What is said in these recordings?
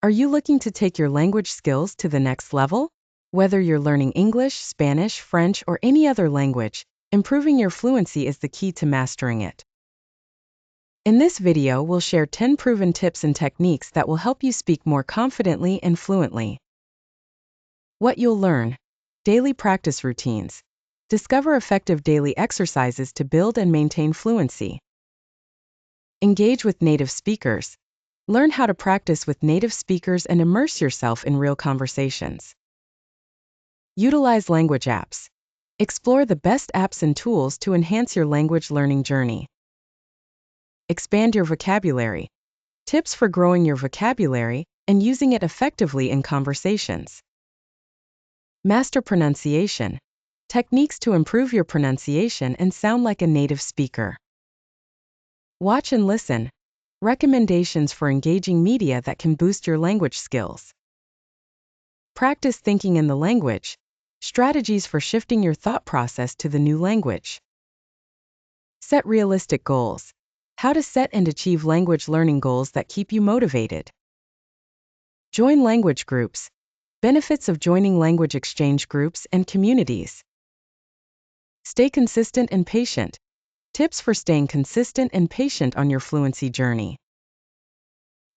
Are you looking to take your language skills to the next level? Whether you're learning English, Spanish, French, or any other language, improving your fluency is the key to mastering it. In this video, we'll share 10 proven tips and techniques that will help you speak more confidently and fluently. What you'll learn: daily practice routines. Discover effective daily exercises to build and maintain fluency. Engage with native speakers. Learn how to practice with native speakers and immerse yourself in real conversations. Utilize language apps. Explore the best apps and tools to enhance your language learning journey. Expand your vocabulary. Tips for growing your vocabulary and using it effectively in conversations. Master pronunciation. Techniques to improve your pronunciation and sound like a native speaker. Watch and listen. Recommendations for engaging media that can boost your language skills. Practice thinking in the language. Strategies for shifting your thought process to the new language. Set realistic goals. How to set and achieve language learning goals that keep you motivated. Join language groups. Benefits of joining language exchange groups and communities. Stay consistent and patient. Tips for staying consistent and patient on your fluency journey.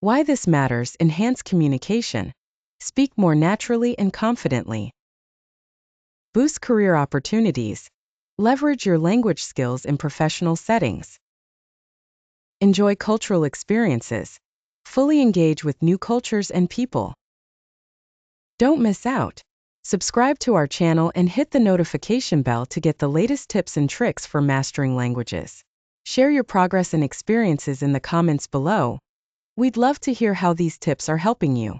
Why this matters: enhance communication. Speak more naturally and confidently. Boost career opportunities. Leverage your language skills in professional settings. Enjoy cultural experiences. Fully engage with new cultures and people. Don't miss out. Subscribe to our channel and hit the notification bell to get the latest tips and tricks for mastering languages. Share your progress and experiences in the comments below. We'd love to hear how these tips are helping you.